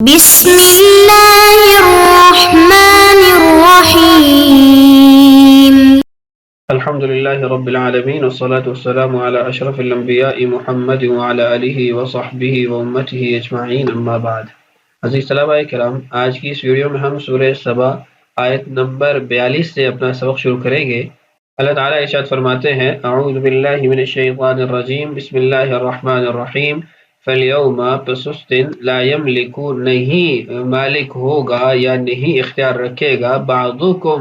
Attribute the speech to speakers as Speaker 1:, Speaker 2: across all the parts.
Speaker 1: بسم الله الرحمن الرحيم.
Speaker 2: الحمد لله رب العالمين والصلاة والسلام على أشرف الأنبياء محمد وعلى آله وصحبه وأمته أجمعين أما بعد. عزیز طلباء کرام، آج کی اس ویڈیو میں ہم سورہ سبا آیت نمبر 42 سے اپنا سبق شروع کریں گے۔ اللہ تعالیٰ ارشاد فرماتے ہیں: اعوذ باللہ من الشیطان الرجیم، بسم اللہ الرحمن الرحیم۔ فَالْيَوْمَ پس اس دن لا یملک نہیں مالک ہوگا یا نہیں اختیار رکھے گا بعضکم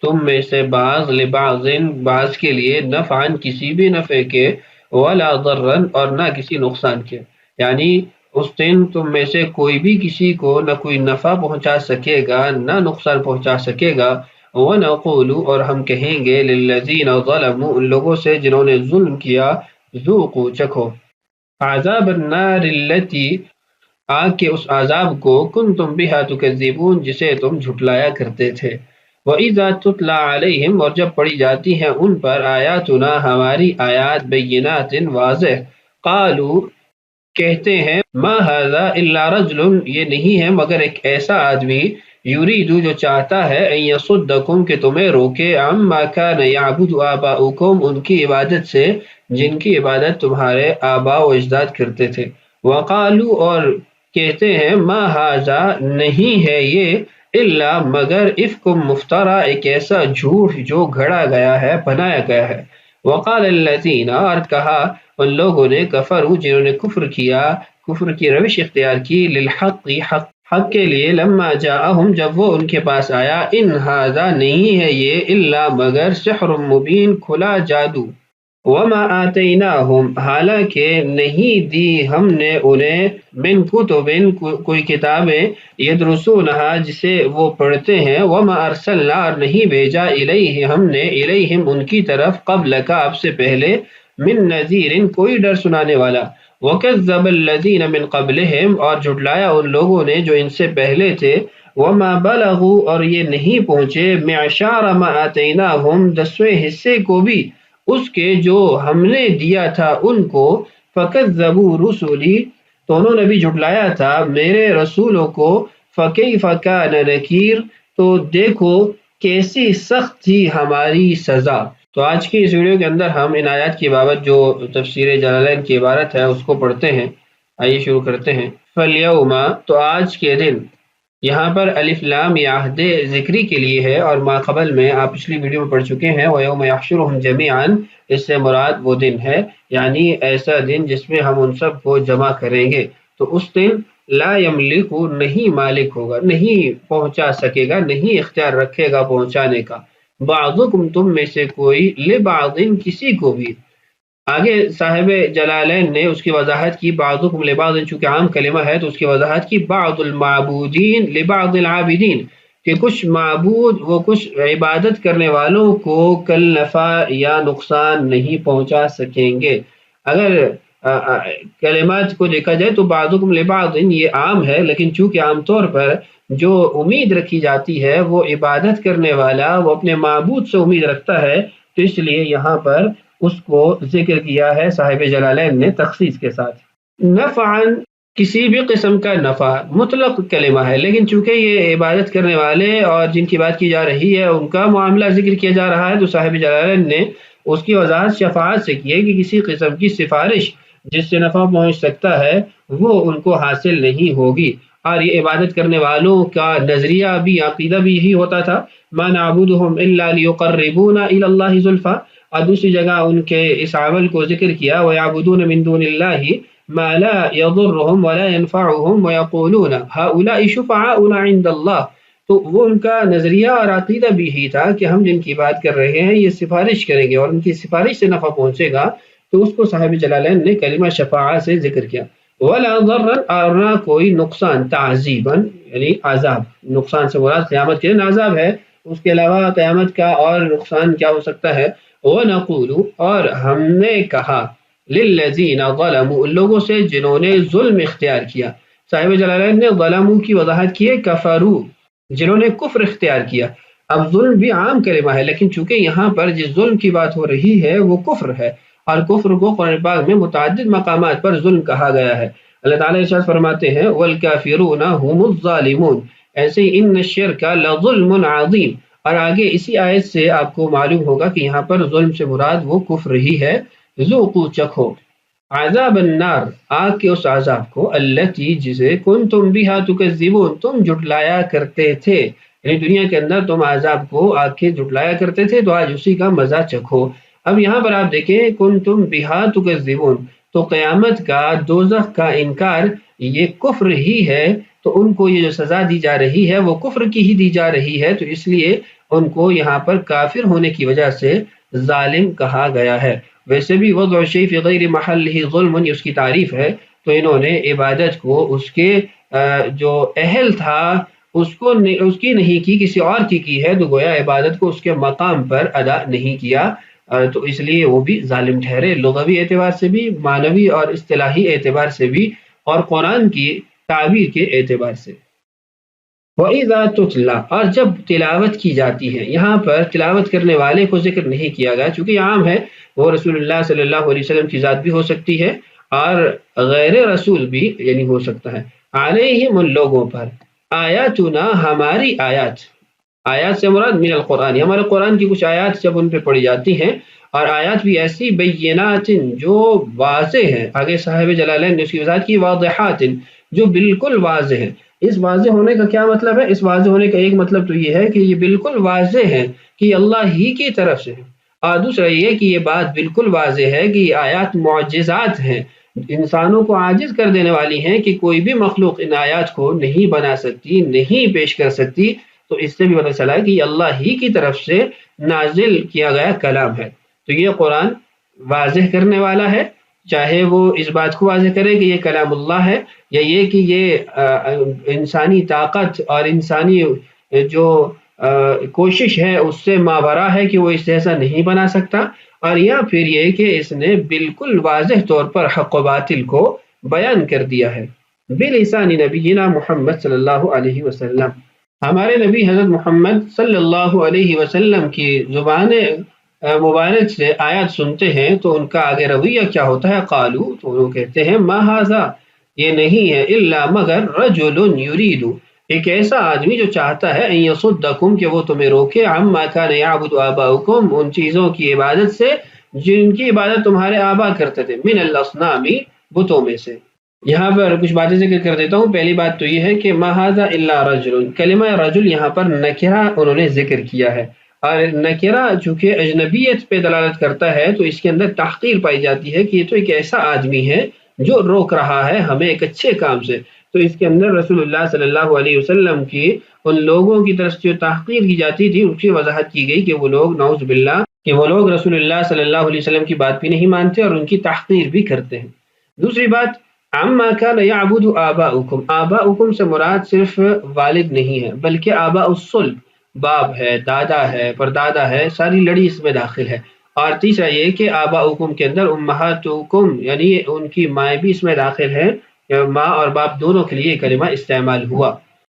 Speaker 2: تم میں سے بعض لبعض بعض کے لیے نفعاً کسی بھی نفع کے ولا ضرًا اور نہ کسی نقصان کے، یعنی اس دن تم میں سے کوئی بھی کسی کو نہ کوئی نفع پہنچا سکے گا نہ نقصان پہنچا سکے گا۔ وَنَقُولُ اور ہم کہیں گے لِلَّذِينَ ظَلَمُوا ان لوگوں سے جنہوں نے ظلم کیا، ذوقوا چکھو عذاب النار التي آگ کے اس عذاب کو کنتم بها تکذبون جسے تم جھٹلایا کرتے تھے۔ وَإِذَا تُتْلَى عَلَيْهِمْ اور جب پڑھی جاتی ہیں ان پر آیاتنا ہماری آیات بینات واضح، قالوا کہتے ہیں ما هذا الا رجل یہ نہیں ہے مگر ایک ایسا آدمی یرید جو چاہتا ہے ان یصدکم کہ تمہیں روکے عما کان یعبد آباؤکم ان کی عبادت سے جن کی عبادت تمہارے آباء و اجداد کرتے تھے۔ وقالوا اور کہتے ہیں ما هذا نہیں ہے یہ الا مگر افکم مفترا ایک ایسا جھوٹ جو گھڑا گیا ہے بنایا گیا ہے۔ وقال الذین اور کہا ان لوگوں نے کفروا جنہوں نے کفر کیا، کفر کی روش اختیار کی، للحق حق کے لیے، لما جاءہم جب وہ ان کے پاس آیا، ان ھذا نہیں ہے یہ الا مگر سحر مبین کھلا جادو، وما آتیناہم حالانکہ نہیں دی ہم نے انہیں من کتب کوئی کتابیں یدرسونہا جسے وہ پڑھتے ہیں، وما ارسلنا اور نہیں بھیجا الیہ ہم نے الیہم ان کی طرف قبلک آپ سے پہلے من نذیر کوئی ڈر سنانے والا۔ وکذب الذین من قبلہم اور جھٹلایا ان لوگوں نے جو ان سے پہلے تھے، وما بلغوا اور یہ نہیں پہنچے معشار ما آتیناہم 10ویں حصے کو بھی اس کے جو ہم نے دیا تھا ان کو، فکذبوا رسلی تو انہوں نے بھی جھٹلایا تھا میرے رسولوں کو، فکیف کان نکیر تو دیکھو کیسی سخت تھی ہماری سزا۔ تو آج کی اس ویڈیو کے اندر ہم ان آیات کی بابت جو تفسیر جلالین کی عبارت ہے اس کو پڑھتے ہیں۔ آئیے شروع کرتے ہیں۔ فَالْيَوْمَ تو آج کے دن، یہاں پر الف لام یہ عہد ذکری کے لیے ہے اور ما قبل میں آپ پچھلی ویڈیو میں پڑھ چکے ہیں وَيَوْمَ يَحْشُرُهُمْ جَمِيعًا، اس سے مراد وہ دن ہے یعنی ایسا دن جس میں ہم ان سب کو جمع کریں گے۔ تو اس دن لا یملک نہیں مالک ہوگا، نہیں پہنچا سکے گا، نہیں اختیار رکھے گا پہنچانے کا، بعضکم تم میں سے کوئی لبعض کسی کو بھی۔ آگے صاحب جلالین نے اس کی وضاحت کی، بعضکم لبعض چونکہ عام کلمہ ہے تو اس کی وضاحت کی، بعض المعبودین لبعض العابدین کہ کچھ معبود وہ کچھ عبادت کرنے والوں کو کل نفع یا نقصان نہیں پہنچا سکیں گے۔ اگر کلمات کو دیکھا جائے تو بعضکم لبعض یہ عام ہے، لیکن چونکہ عام طور پر جو امید رکھی جاتی ہے وہ عبادت کرنے والا وہ اپنے معبود سے امید رکھتا ہے، تو اس لیے یہاں پر اس کو ذکر کیا ہے صاحب جلالین نے تخصیص کے ساتھ۔ نفعاً کسی بھی قسم کا نفع مطلق کلمہ ہے، لیکن چونکہ یہ عبادت کرنے والے اور جن کی بات کی جا رہی ہے ان کا معاملہ ذکر کیا جا رہا ہے، تو صاحب جلالین نے اس کی وضاحت شفاعت سے کی ہے کہ کسی قسم کی سفارش جس سے نفع پہنچ سکتا ہے وہ ان کو حاصل نہیں ہوگی۔ اور یہ عبادت کرنے والوں کا نظریہ بھی عقیدہ بھی یہی ہوتا تھا، ما نعبدهم الا ليقربونا الى الله زلفى، اور دوسری جگہ ان کے اس عمل کو ذکر کیا وَيَعْبُدُونَ مِن دُونِ اللَّهِ مَا لَا يَضُرُّهُمْ وَلَا يَنْفَعُهُمْ وَيَقُولُونَ هَؤُلَاءِ شُفَعَاؤُنَا عِندَ اللَّهِ، تو وہ ان کا نظریہ اور عقیدہ بھی یہی تھا کہ ہم جن کی بات کر رہے ہیں یہ سفارش کریں گے اور ان کی سفارش سے نفع پہنچے گا، تو اس کو صاحب جلالین نے کلمہ شفاعہ سے ذکر کیا۔ وَلَا ضَرًّا اور نہ کوئی نقصان، تعذیباً یعنی عذاب، نقصان سے مراد قیامت کے دن عذاب ہے، اس کے علاوہ قیامت کا اور نقصان کیا ہو سکتا ہے۔ وَنَقُولُ اور ہم نے کہا لِلَّذِينَ ظَلَمُوا ان لوگوں سے جنہوں نے ظلم اختیار کیا۔ صاحب جلالین نے ظلموا کی وضاحت کی ہے کفروا جنہوں نے کفر اختیار کیا۔ اب ظلم بھی عام کلمہ ہے، لیکن چونکہ یہاں پر جس ظلم کی بات ہو رہی ہے وہ کفر ہے، اور کفر کو قرآن پاک میں متعدد مقامات پر ظلم کہا گیا ہے۔ اللہ تعالیٰ ارشاد فرماتے ہیں والکافرون هم الظالمون، ایسے ہی ان الشرک لظلم عظیم، اور آگے اسی آیت سے آپ کو معلوم ہوگا کہ یہاں پر ظلم سے مراد وہ کفر ہی ہے۔ ذوقوا چکھو عذاب النار، آگ کے اس عذاب کو، التی جسے کنتم بها تکذبون تم جھٹلایا کرتے تھے، یعنی دنیا کے اندر تم عذاب کو آگ کے جھٹلایا کرتے تھے تو آج اسی کا مزہ چکھو۔ اب یہاں پر آپ دیکھیں کنتم بها تکذبون، تو قیامت کا، دوزخ کا انکار یہ کفر ہی ہے، تو ان کو یہ جو سزا دی جا رہی ہے وہ کفر کی ہی دی جا رہی ہے، تو اس لیے ان کو یہاں پر کافر ہونے کی وجہ سے ظالم کہا گیا ہے۔ ویسے بھی وضع الشیء فی غیر محلہ ظلم، یہ اس کی تعریف ہے، تو انہوں نے عبادت کو اس کے جو اہل تھا اس کی نہیں کی، کسی اور کی ہے، تو گویا عبادت کو اس کے مقام پر ادا نہیں کیا، تو اس لیے وہ بھی ظالم ٹھہرے، لغوی اعتبار سے بھی، معنوی اور اصطلاحی اعتبار سے بھی، اور قرآن کی تعبیر کے اعتبار سے۔ وَإِذَا تُتْلَى، اور جب تلاوت کی جاتی ہے، یہاں پر تلاوت کرنے والے کو ذکر نہیں کیا گیا چونکہ یہ عام ہے، وہ رسول اللہ صلی اللہ علیہ وسلم کی ذات بھی ہو سکتی ہے اور غیر رسول بھی یعنی ہو سکتا ہے، علیہم ان لوگوں پر، آیاتنا ہماری آیات، آیات سے مراد من القرآن، ہمارے قرآن کی کچھ آیات جب ان پہ پڑھی جاتی ہیں، اور آیات بھی ایسی بینات جو واضح ہیں، آگے صاحب جلالین نے اس کی وضاحت کی، واضحات جو بالکل واضح ہیں۔ اس واضح ہونے کا کیا مطلب ہے؟ اس واضح ہونے کا ایک مطلب تو یہ ہے کہ یہ بالکل واضح ہے کہ یہ اللہ ہی کی طرف سے ہے، اور دوسرا یہ کہ یہ بات بالکل واضح ہے کہ یہ آیات معجزات ہیں، انسانوں کو عاجز کر دینے والی ہیں کہ کوئی بھی مخلوق ان آیات کو نہیں بنا سکتی، نہیں پیش کر سکتی، تو اس سے بھی پتہ چلا کہ یہ اللہ ہی کی طرف سے نازل کیا گیا کلام ہے۔ تو یہ قرآن واضح کرنے والا ہے، چاہے وہ اس بات کو واضح کرے کہ یہ کلام اللہ ہے، یا یہ کہ یہ انسانی طاقت اور انسانی جو کوشش ہے اس سے ماورا ہے کہ وہ اس جیسا نہیں بنا سکتا، اور یا پھر یہ کہ اس نے بالکل واضح طور پر حق و باطل کو بیان کر دیا ہے۔ بلسان نبینا محمد صلی اللہ علیہ وسلم، ہمارے نبی حضرت محمد صلی اللہ علیہ وسلم کی زبان مبارک سے آیات سنتے ہیں تو ان کا آگے رویہ کیا ہوتا ہے؟ قالو، تو وہ کہتے ہیں ما ھذا، یہ نہیں ہے، الا مگر رجل یرید، ایک ایسا آدمی جو چاہتا ہے ان یصدکم کہ وہ تمہیں روکے، عما کان یعبد آباؤکم، ان چیزوں کی عبادت سے جن کی عبادت تمہارے آبا کرتے تھے، من الاصنام، بتوں میں سے۔ یہاں پر کچھ باتیں ذکر کر دیتا ہوں۔ پہلی بات تو یہ ہے کہ ما ھذا الا رجل، کلمہ رجل یہاں پر نکرہ انہوں نے ذکر کیا ہے، اور نکرہ چونکہ اجنبیت پہ دلالت کرتا ہے تو اس کے اندر تحقیر پائی جاتی ہے کہ یہ تو ایک ایسا آدمی ہے جو روک رہا ہے ہمیں ایک اچھے کام سے، تو اس کے اندر رسول اللہ صلی اللہ علیہ وسلم کی ان لوگوں کی طرف سے جو تحقیر کی جاتی تھی اس کی وضاحت کی گئی کہ وہ لوگ نعوذ باللہ کہ وہ لوگ رسول اللہ صلی اللہ علیہ وسلم کی بات بھی نہیں مانتے اور ان کی تحقیر بھی کرتے ہیں۔ دوسری بات، عما کان یعبد آباؤکم، آباؤکم سے مراد صرف والد نہیں ہے بلکہ آباء الصلب، باپ ہے، دادا ہے، پردادا ہے، ساری لڑی اس میں داخل ہے۔ اور تیسرا یہ کہ آباؤکم کے اندر امہاتکم، یعنی ان کی مائیں بھی اس میں داخل ہیں، ماں اور باپ دونوں کے لیے کلمہ استعمال ہوا،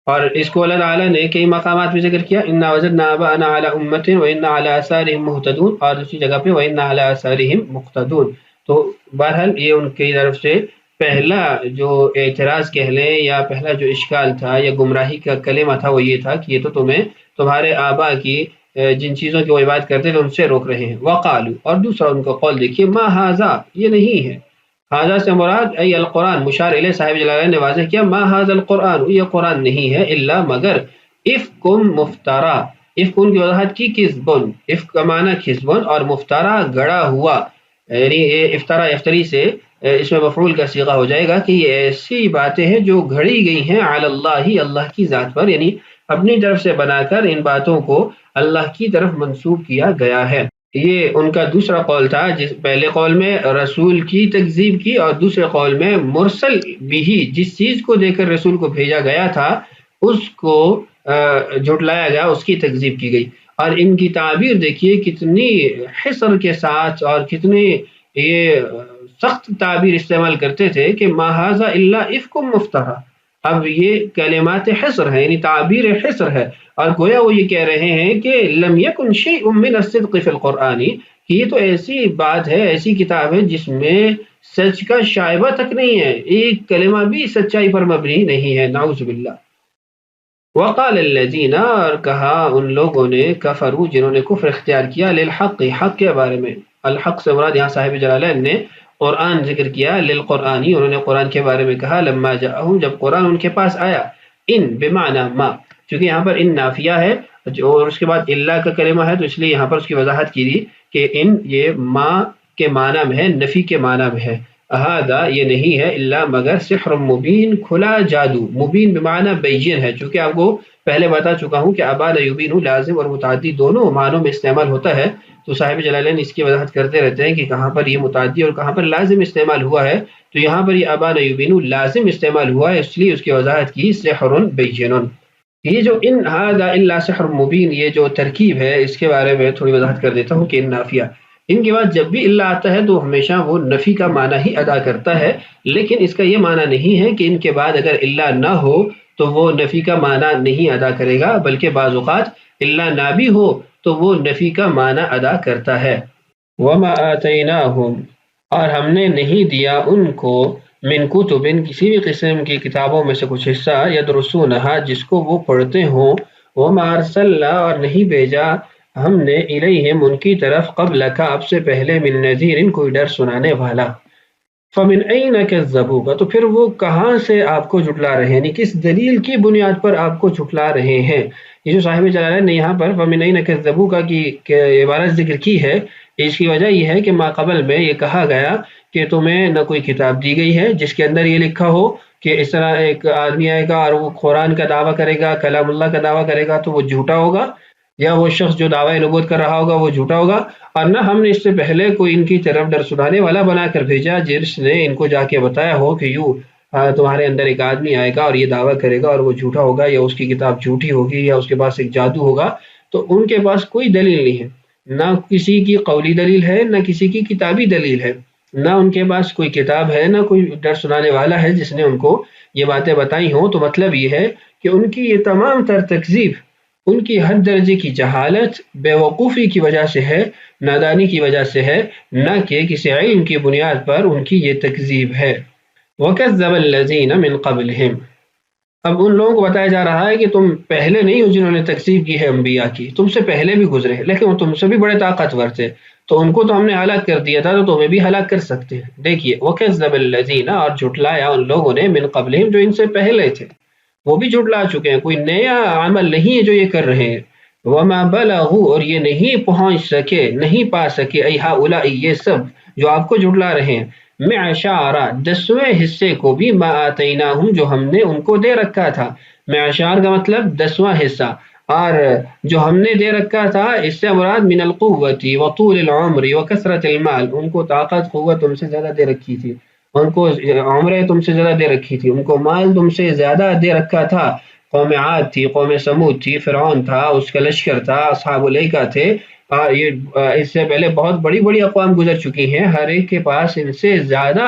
Speaker 2: اور اس کو اللہ تعالیٰ نے کئی مقامات میں ذکر کیا، انا وجدنا آباءنا علی امۃ وانا علی آثارہم مہتدون، اور دوسری جگہ پہ وانا علی آثارہم مقتدون۔ تو بہرحال یہ ان کی طرف سے پہلا جو اعتراض کہہ لیں یا پہلا جو اشکال تھا یا گمراہی کا کلمہ تھا وہ یہ تھا کہ یہ تو تمہیں تمہارے آبا کی جن چیزوں کی وہ عبادت کرتے تھے ان سے روک رہے ہیں۔ وقالو، اور دوسرا ان کا قول دیکھیے، ما ھذا، یہ نہیں ہے، ھذا سے مراد ای القرآن، مشار الیہ، صاحب جلالین نے واضح کیا، ما ھذا القرآن، یہ قرآن نہیں ہے، الا مگر افکم مفترا، افکن کی وضاحت کی، کذبن، افک کا معنی کذبن اور مفترا گڑا ہوا، یعنی یہ افطرا یفتری سے اس میں مفعول کا صیغہ ہو جائے گا کہ یہ ایسی باتیں ہیں جو گھڑی گئی ہیں علی اللہ، اللہ کی ذات پر، یعنی اپنی طرف سے بنا کر ان باتوں کو اللہ کی طرف منسوب کیا گیا ہے۔ یہ ان کا دوسرا قول تھا، جس پہلے قول میں رسول کی تکذیب کی اور دوسرے قول میں مرسل بھی، جس چیز کو دے کر رسول کو بھیجا گیا تھا اس کو جھٹلایا گیا، اس کی تکذیب کی گئی۔ اور ان کی تعبیر دیکھیے کتنی حصر کے ساتھ اور کتنی یہ سخت تعبیر استعمال کرتے تھے کہ ما ھذا الا افک مفترا، اب یہ کلمات حصر ہے، یعنی تعبیر حصر ہے، اور گویا وہ یہ کہہ رہے ہیں کہ لم یکن شیء من الصدق فی القرآن، کہ یہ تو ایسی بات ہے، ایسی کتاب ہے جس میں سچ کا شائبہ تک نہیں ہے، ایک کلمہ بھی سچائی پر مبنی نہیں ہے، نعوذ باللہ۔ وقال الذین، اور کہا ان لوگوں نے، کفروا جنہوں نے کفر اختیار کیا، للحق حق کے بارے میں، الحق سے مراد یہاں صاحب جلالین نے قرآن ذکر کیا، للقرآنی انہوں نے قرآن کے بارے میں کہا، لما جاءہم جب قرآن ان کے پاس آیا، ان بمعنی ما، چونکہ یہاں پر ان نافیہ ہے اور اس کے بعد اللہ کا کلمہ ہے تو اس لیے یہاں پر اس کی وضاحت کی دی کہ ان یہ ما کے معنی میں ہے، نفی کے معنی میں ہے، ہذا یہ نہیں ہے، الا مگر سحر مبین کھلا جادو، مبین بمعنی بین ہے، چونکہ آپ کو پہلے بتا چکا ہوں کہ ابان یبین لازم اور متعدی دونوں معنوں میں استعمال ہوتا ہے، تو صاحب جلالین اس کی وضاحت کرتے رہتے ہیں کہ کہاں پر یہ متعدی اور کہاں پر لازم استعمال ہوا ہے، تو یہاں پر یہ ابان یبین لازم استعمال ہوا ہے، اس لیے اس کی وضاحت کی سحر بین۔ یہ جو ان ھذا الا سحر مبین، یہ جو ترکیب ہے اس کے بارے میں تھوڑی وضاحت کر دیتا ہوں کہ ان نافیہ، ان کے بعد جب بھی اللہ آتا ہے تو ہمیشہ وہ نفی کا معنی ہی ادا کرتا ہے، لیکن اس کا یہ معنی نہیں ہے کہ ان کے بعد اگر اللہ نہ ہو تو وہ نفی کا معنی نہیں ادا کرے گا، بلکہ بعض اوقات اللہ نہ بھی ہو تو وہ نفی کا معنی ادا کرتا ہے۔ وما آتیناہم، اور ہم نے نہیں دیا ان کو، من کتب کسی بھی قسم کی کتابوں میں سے کچھ حصہ، یدرسونہا جس کو وہ پڑھتے ہوں، وما ارسلنا اور نہیں بھیجا ہم نے الیہم ان کی طرف، قبلک اب سے پہلے، من نذیر کوئی ڈر سنانے والا۔ فمن این کذبوک، تو پھر وہ کہاں سے آپ کو جھٹلا رہے ہیں، یعنی کس دلیل کی بنیاد پر آپ کو جھٹلا رہے ہیں۔ یہ جو صاحب جلالین نے یہاں پر فمن این کذبوک کی عبارت ذکر کی ہے، اس کی وجہ یہ ہے کہ ما قبل میں یہ کہا گیا کہ تمہیں نہ کوئی کتاب دی گئی ہے جس کے اندر یہ لکھا ہو کہ اس طرح ایک آدمی آئے گا اور وہ قرآن کا دعویٰ کرے گا، کلام اللہ کا دعویٰ کرے گا تو وہ جھوٹا ہوگا، یا وہ شخص جو دعویٰ نبوت کر رہا ہوگا وہ جھوٹا ہوگا، اور نہ ہم نے اس سے پہلے کوئی ان کی طرف ڈر سنانے والا بنا کر بھیجا جس نے ان کو جا کے بتایا ہو کہ یوں تمہارے اندر ایک آدمی آئے گا اور یہ دعویٰ کرے گا اور وہ جھوٹا ہوگا، یا اس کی کتاب جھوٹی ہوگی، یا اس کے پاس ایک جادو ہوگا۔ تو ان کے پاس کوئی دلیل نہیں ہے، نہ کسی کی قولی دلیل ہے، نہ کسی کی کتابی دلیل ہے، نہ ان کے پاس کوئی کتاب ہے، نہ کوئی ڈر سنانے والا ہے جس نے ان کو یہ باتیں بتائی ہوں۔ تو مطلب یہ ہے کہ ان کی یہ تمام تر تکذیب ان کی ہر درجے کی جہالت، بے وقوفی کی وجہ سے ہے، نادانی کی وجہ سے ہے، نہ کہ کسی علم کی بنیاد پر ان کی یہ تکذیب ہے۔ وَكَذَّبَ الَّذِينَ مِن قَبْلِهِمْ، اب ان لوگوں کو بتایا جا رہا ہے کہ تم پہلے نہیں ہو جنہوں نے تکذیب کی ہے انبیاء کی، تم سے پہلے بھی گزرے لیکن وہ تم سے بھی بڑے طاقتور تھے، تو ان کو تو ہم نے ہلاک کر دیا تھا، تو تمہیں بھی ہلاک کر سکتے ہیں۔ دیکھیے وَكَذَّبَ الَّذِينَ، اور جھٹلایا ان لوگوں نے، من قبلہم جو ان سے پہلے تھے، وہ بھی جھٹلا چکے ہیں، کوئی نیا عمل نہیں ہے جو یہ کر رہے ہیں۔ وما بلغوا، اور یہ نہیں پہنچ سکے، نہیں پا سکے، ای ہؤلاء یہ سب جو آپ کو جھٹلا رہے ہیں، معشار 10ویں حصے کو بھی، ما آتیناہم جو ہم نے ان کو دے رکھا تھا۔ معشار کا مطلب 10واں حصہ، اور جو ہم نے دے رکھا تھا اس سے مراد من القوت وطول العمر وکثرت المال، ان کو طاقت قوت تم سے زیادہ دے رکھی تھی، ان کو عمریں تم سے زیادہ دے رکھی تھی، ان کو مال تم سے زیادہ دے رکھا تھا۔ قوم عاد تھی، قوم سمود تھی، فرعون تھا، اس کا لشکر تھا، اصحاب الایکہ تھے، یہ اس سے پہلے بہت بڑی بڑی اقوام گزر چکی ہیں، ہر ایک کے پاس ان سے زیادہ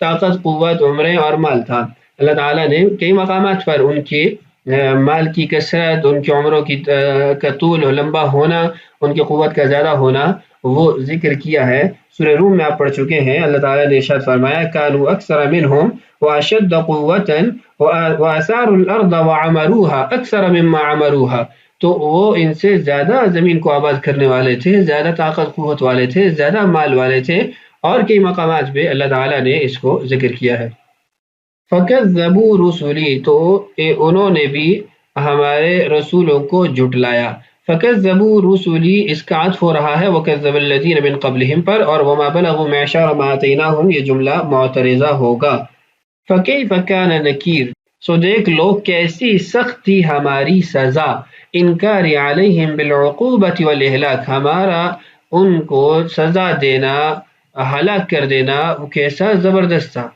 Speaker 2: طاقت قوت عمریں اور مال تھا۔ اللہ تعالیٰ نے کئی مقامات پر ان کے مال کی کثرت، ان کی عمروں کی کا طول و لمبا ہونا، ان کی قوت کا زیادہ ہونا وہ ذکر کیا ہے۔ سورہ روم میں آپ پڑھ چکے ہیں، اللہ تعالیٰ نے ارشاد فرمایا کانوا اکثر منہم واشد قوتا واثاروا الارض وعمروها اکثر مما عمروها، تو وہ ان سے زیادہ زمین کو آباد کرنے والے تھے، زیادہ طاقت قوت والے تھے، زیادہ مال والے تھے، اور کئی مقامات پہ اللہ تعالیٰ نے اس کو ذکر کیا ہے۔ فَكَذَّبُوا رُسُلِي، تو انہوں نے بھی ہمارے رسولوں کو جھٹلایا۔ فَكَذَّبُوا رُسُلِي اس کا عطف ہو رہا ہے وَكَذَّبَ الَّذِينَ مِن قَبْلِهِمْ پر، اور وَمَا بَلَغُوا مِعْشَارَ مَا آتَيْنَاهُمْ یہ جملہ معترضہ ہوگا۔ فَكَيْفَ كَانَ نَكِيرٌ، سو دیکھ لو کیسی سخت تھی ہماری سزا، انکار علیہم بالعقوبۃ والإہلاک، ہمارا ان کو سزا دینا، ہلاک کر دینا وہ کیسا زبردست تھا،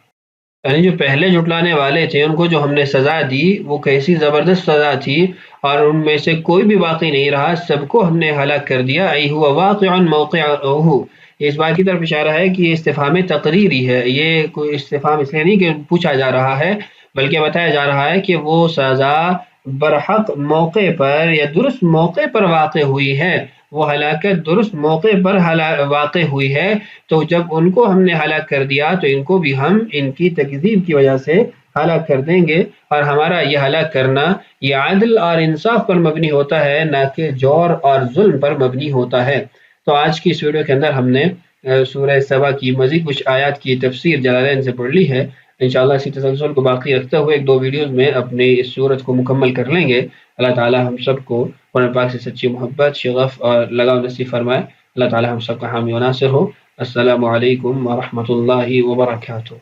Speaker 2: یعنی جو پہلے جھٹلانے والے تھے ان کو جو ہم نے سزا دی وہ کیسی زبردست سزا تھی، اور ان میں سے کوئی بھی باقی نہیں رہا، سب کو ہم نے ہلاک کر دیا۔ ای ہوا واقع موقعہ، اس بات کی طرف اشارہ ہے کہ یہ استفہام تقریری ہے، یہ کوئی استفہام اس لیے نہیں کہ پوچھا جا رہا ہے، بلکہ بتایا جا رہا ہے کہ وہ سزا برحق موقع پر یا درست موقع پر واقع ہوئی ہے، وہ ہلاکت درست موقع پر واقع ہوئی ہے، تو جب ان کو ہم نے ہلاک کر دیا تو ان کو بھی ہم ان کی تکذیب کی وجہ سے ہلاک کر دیں گے، اور ہمارا یہ ہلاک کرنا یہ عدل اور انصاف پر مبنی ہوتا ہے، نہ کہ جور اور ظلم پر مبنی ہوتا ہے۔ تو آج کی اس ویڈیو کے اندر ہم نے سورہ سبا کی مزید کچھ آیات کی تفسیر جلالین سے پڑھ لی ہے۔ انشاءاللہ اسی تسلسل کو باقی رکھتے ہوئے ایک دو ویڈیوز میں اپنی اس سورت کو مکمل کر لیں گے۔ اللہ تعالی ہم سب کو قرآن پاک سے سچی محبت، شغف اور لگاؤ نصیب فرمائے۔ اللہ تعالی ہم سب کا حامی و ناصر ہو۔ السلام علیکم ورحمۃ اللہ وبرکاتہ۔